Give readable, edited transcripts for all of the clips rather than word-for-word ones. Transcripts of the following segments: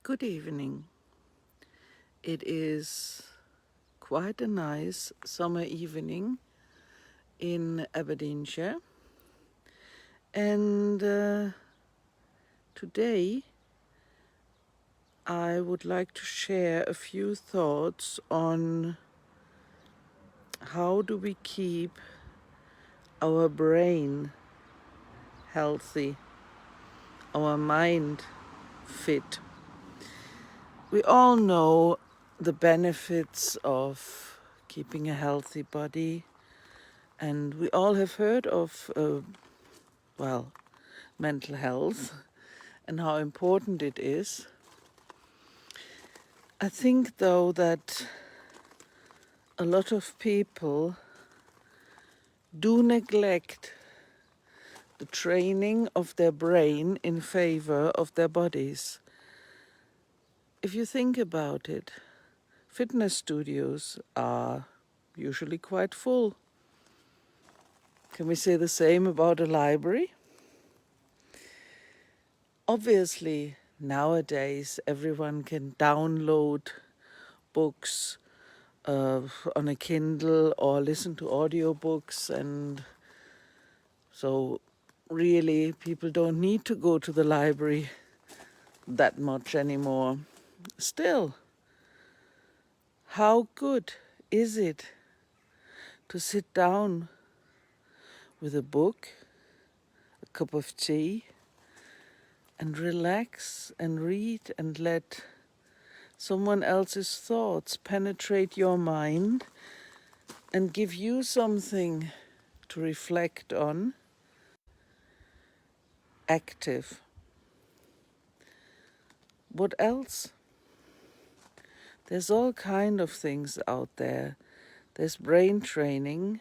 Good evening. It is quite a nice summer evening in Aberdeenshire, and today I would like to share a few thoughts on how do we keep our brain healthy, our mind fit. We all know the benefits of keeping a healthy body, and we all have heard of, mental health and how important it is. I think, though, that a lot of people do neglect the training of their brain in favor of their bodies. If you think about it, fitness studios are usually quite full. Can we say the same about a library? Obviously, nowadays everyone can download books on a Kindle or listen to audiobooks, and so really people don't need to go to the library that much anymore. Still, how good is it to sit down with a book, a cup of tea, and relax and read and let someone else's thoughts penetrate your mind and give you something to reflect on? Active. What else? There's all kind of things out there. There's brain training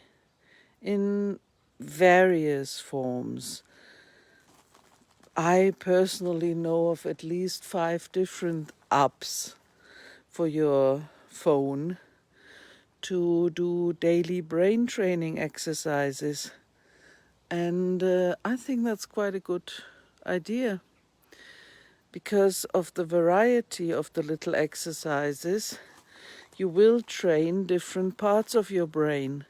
in various forms. I personally know of at least 5 different apps for your phone to do daily brain training exercises. And I think that's quite a good idea. Because of the variety of the little exercises, you will train different parts of your brain.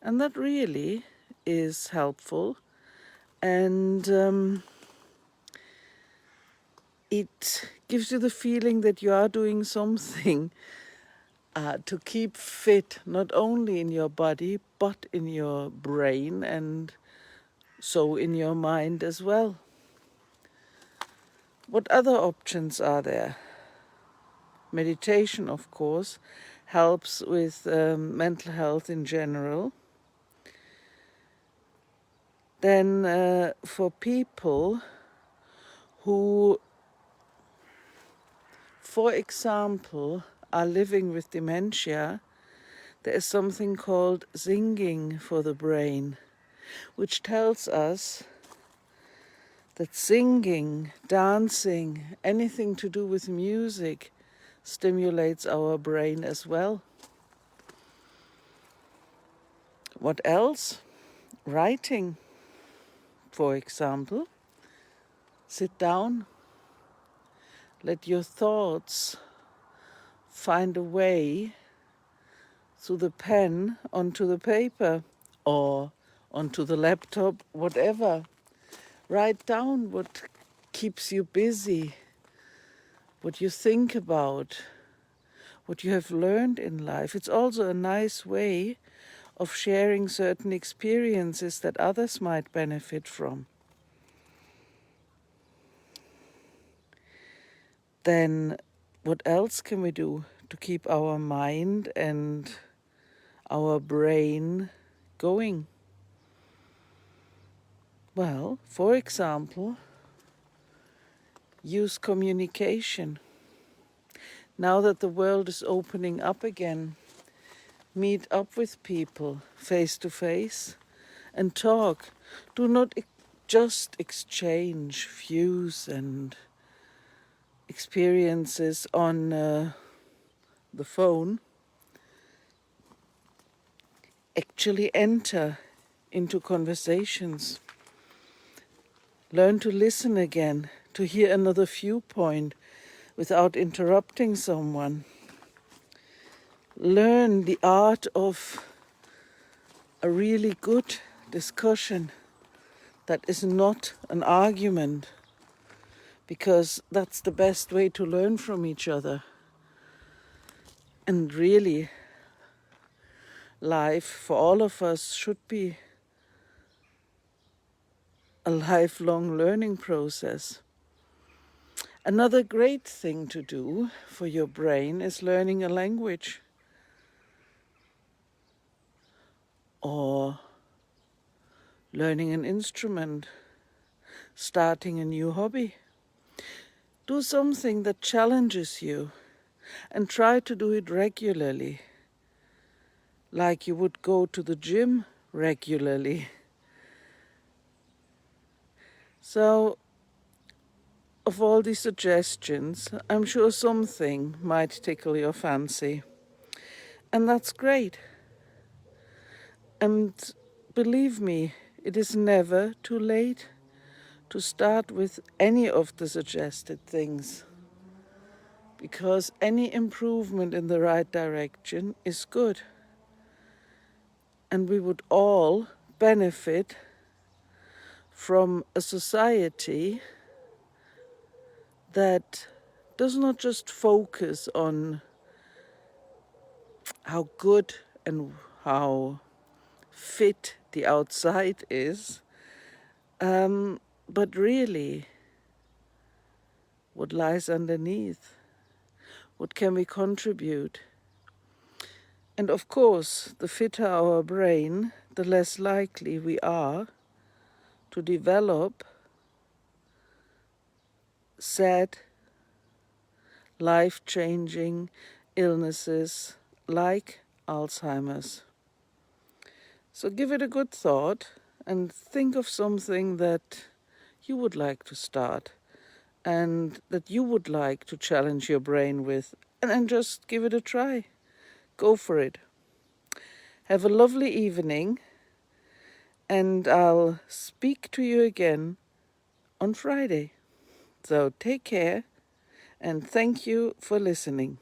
And that really is helpful. And it gives you the feeling that you are doing something to keep fit, not only in your body, but in your brain, and so in your mind as well. What other options are there? Meditation, of course, helps with mental health in general. Then for people who, for example, are living with dementia, there is something called singing for the brain, which tells us that singing, dancing, anything to do with music stimulates our brain as well. What else? Writing, for example. Sit down, let your thoughts find a way through the pen onto the paper or onto the laptop, whatever. Write down what keeps you busy, what you think about, what you have learned in life. It's also a nice way of sharing certain experiences that others might benefit from. Then what else can we do to keep our mind and our brain going? Well, for example, use communication. Now that the world is opening up again, meet up with people face to face and talk. Do not just exchange views and experiences on the phone. Actually enter into conversations. Learn to listen again, to hear another viewpoint, without interrupting someone. Learn the art of a really good discussion that is not an argument, because that's the best way to learn from each other. And really, life for all of us should be a lifelong learning process. Another great thing to do for your brain is learning a language or learning an instrument, starting a new hobby. Do something that challenges you and try to do it regularly, like you would go to the gym regularly. So, of all these suggestions, I'm sure something might tickle your fancy. And that's great. And believe me, it is never too late to start with any of the suggested things, because any improvement in the right direction is good. And we would all benefit from a society that does not just focus on how good and how fit the outside is, but really what lies underneath. What can we contribute? And of course, the fitter our brain, the less likely we are to develop sad, life-changing illnesses like Alzheimer's. So give it a good thought and think of something that you would like to start and that you would like to challenge your brain with, and then just give it a try. Go for it. Have a lovely evening, and I'll speak to you again on Friday. So take care, and thank you for listening.